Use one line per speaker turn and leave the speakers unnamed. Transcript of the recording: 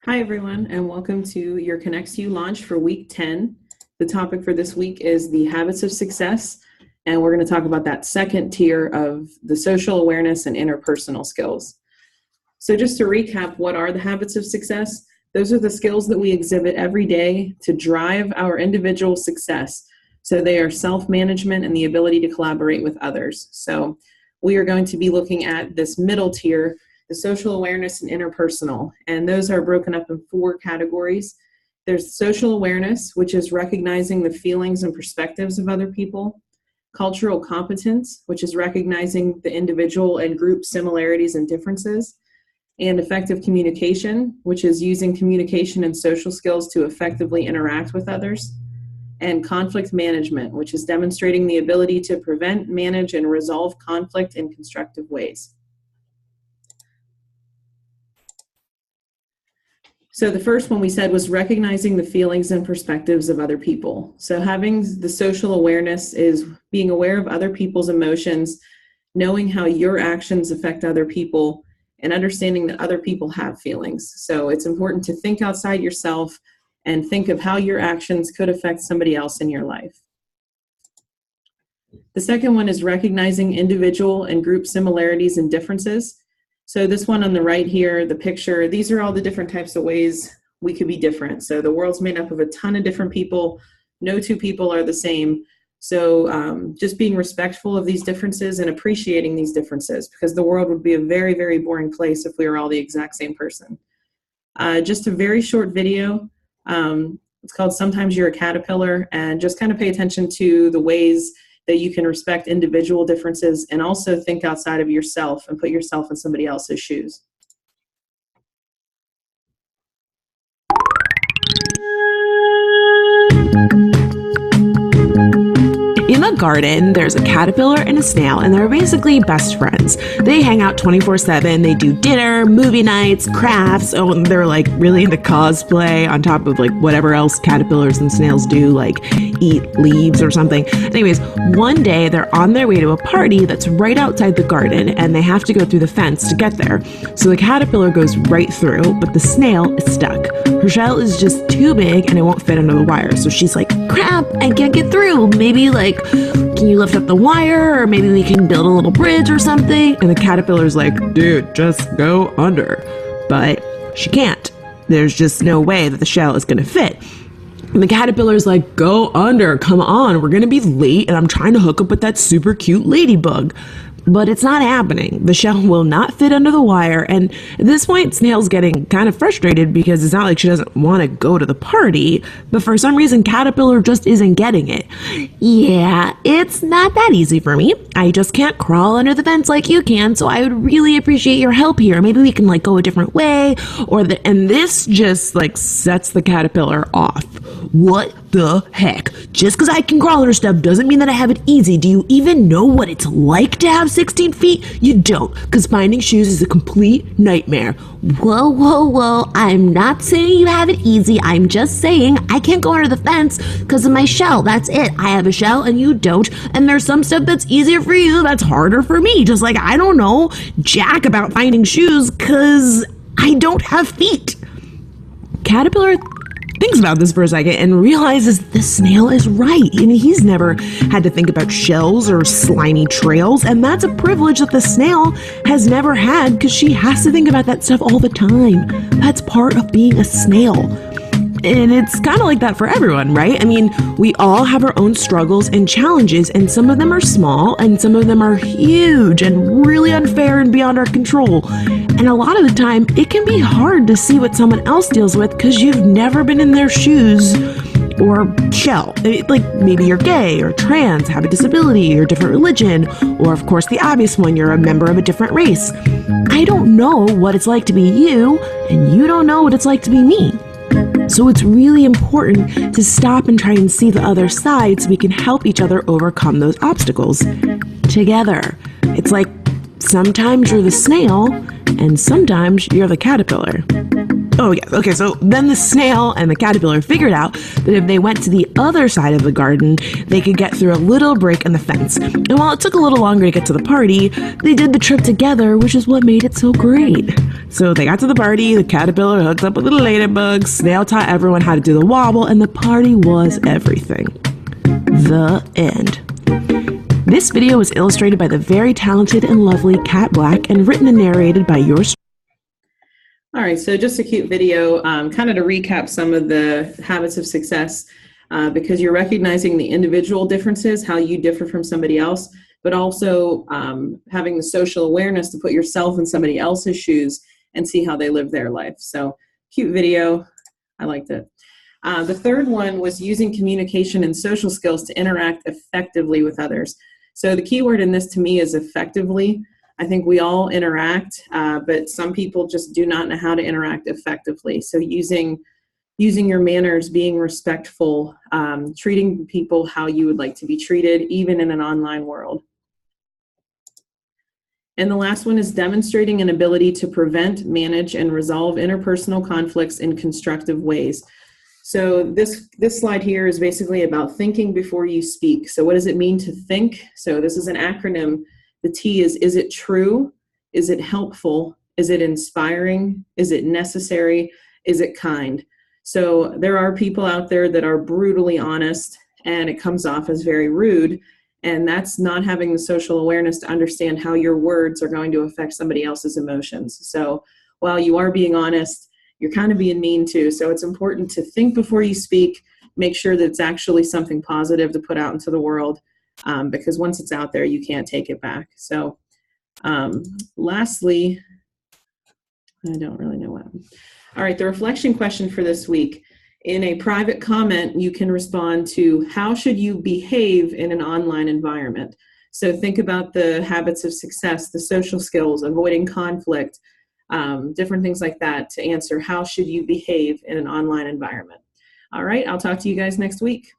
Hi, everyone, and welcome to your Connects You launch for week 10. The topic for this week is the habits of success, and we're going to talk about that second tier of the social awareness and interpersonal skills. So just to recap, what are the habits of success? Those are the skills that we exhibit every day to drive our individual success. So they are self-management and the ability to collaborate with others. So we are going to be looking at this middle tier, the social awareness and interpersonal, and those are broken up in 4 categories. There's social awareness, which is recognizing the feelings and perspectives of other people. Cultural competence, which is recognizing the individual and group similarities and differences. And effective communication, which is using communication and social skills to effectively interact with others. And conflict management, which is demonstrating the ability to prevent, manage, and resolve conflict in constructive ways. So the first one we said was recognizing the feelings and perspectives of other people. So having the social awareness is being aware of other people's emotions, knowing how your actions affect other people, and understanding that other people have feelings. So it's important to think outside yourself and think of how your actions could affect somebody else in your life. The second one is recognizing individual and group similarities and differences. So this one on the right here, the picture, these are all the different types of ways we could be different. So the world's made up of a ton of different people. No two people are the same. So just being respectful of these differences and appreciating these differences, because the world would be a very, very boring place if we were all the exact same person. Just a very short video. It's called Sometimes You're a Caterpillar, and just kind of pay attention to the ways that you can respect individual differences and also think outside of yourself and put yourself in somebody else's shoes.
In the garden, there's a caterpillar and a snail, and they're basically best friends. They hang out 24/7. They do dinner, movie nights, crafts. Oh, and they're like really into cosplay on top of like whatever else caterpillars and snails do, like eat leaves or something. Anyways, one day they're on their way to a party that's right outside the garden, and they have to go through the fence to get there. So the caterpillar goes right through, but the snail is stuck. Her shell is just too big and it won't fit under the wire. So she's like, crap, I can't get through. Maybe like, can you lift up the wire, or maybe we can build a little bridge or something? And the caterpillar's like, dude, just go under. But she can't. There's just no way that the shell is gonna fit. And the caterpillar's like, go under, come on, we're gonna be late and I'm trying to hook up with that super cute ladybug. But it's not happening. The shell will not fit under the wire, and at this point, Snail's getting kind of frustrated because it's not like she doesn't want to go to the party, but for some reason, Caterpillar just isn't getting it. Yeah, it's not that easy for me. I just can't crawl under the fence like you can, so I would really appreciate your help here. Maybe we can like go a different way, and this just like sets the Caterpillar off. What the heck? Just because I can crawl under stuff doesn't mean that I have it easy. Do you even know what it's like to have 16 feet? You don't, because finding shoes is a complete nightmare. Whoa, I'm not saying you have it easy. I'm just saying I can't go under the fence because of my shell. That's it. I have a shell and you don't, and there's some stuff that's easier for you that's harder for me. Just like I don't know jack about finding shoes because I don't have feet. Caterpillar thinks about this for a second and realizes the snail is right. I mean, he's never had to think about shells or slimy trails, and that's a privilege that the snail has never had because she has to think about that stuff all the time. That's part of being a snail. And it's kind of like that for everyone, right? I mean, we all have our own struggles and challenges, and some of them are small and some of them are huge and really unfair and beyond our control. And a lot of the time, it can be hard to see what someone else deals with because you've never been in their shoes or shell. Like maybe you're gay or trans, have a disability or different religion, or of course the obvious one, you're a member of a different race. I don't know what it's like to be you, and you don't know what it's like to be me. So it's really important to stop and try and see the other side so we can help each other overcome those obstacles together. It's like sometimes you're the snail and sometimes you're the caterpillar. Oh yeah, okay, so then the snail and the caterpillar figured out that if they went to the other side of the garden, they could get through a little break in the fence. And while it took a little longer to get to the party, they did the trip together, which is what made it so great. So they got to the party, the caterpillar hooked up with the ladybug, Snail taught everyone how to do the wobble, and the party was everything. The end. This video was illustrated by the very talented and lovely Kat Black and written and narrated by yours.
All right, so just a cute video, kind of to recap some of the habits of success, because you're recognizing the individual differences, how you differ from somebody else, but also having the social awareness to put yourself in somebody else's shoes and see how they live their life. So cute video, I liked it. The third one was using communication and social skills to interact effectively with others. So the key word in this to me is effectively. I think we all interact, but some people just do not know how to interact effectively. So using your manners, being respectful, treating people how you would like to be treated, even in an online world. And the last one is demonstrating an ability to prevent, manage, and resolve interpersonal conflicts in constructive ways. So this slide here is basically about thinking before you speak. So what does it mean to think? So this is an acronym. The T is it true? Is it helpful? Is it inspiring? Is it necessary? Is it kind? So there are people out there that are brutally honest and it comes off as very rude. And that's not having the social awareness to understand how your words are going to affect somebody else's emotions. So while you are being honest, you're kind of being mean too. So it's important to think before you speak, make sure that it's actually something positive to put out into the world. Because once it's out there, you can't take it back. So lastly, I don't really know what. All right, the reflection question for this week. In a private comment, you can respond to how should you behave in an online environment? So think about the habits of success, the social skills, avoiding conflict, different things like that to answer how should you behave in an online environment. All right, I'll talk to you guys next week.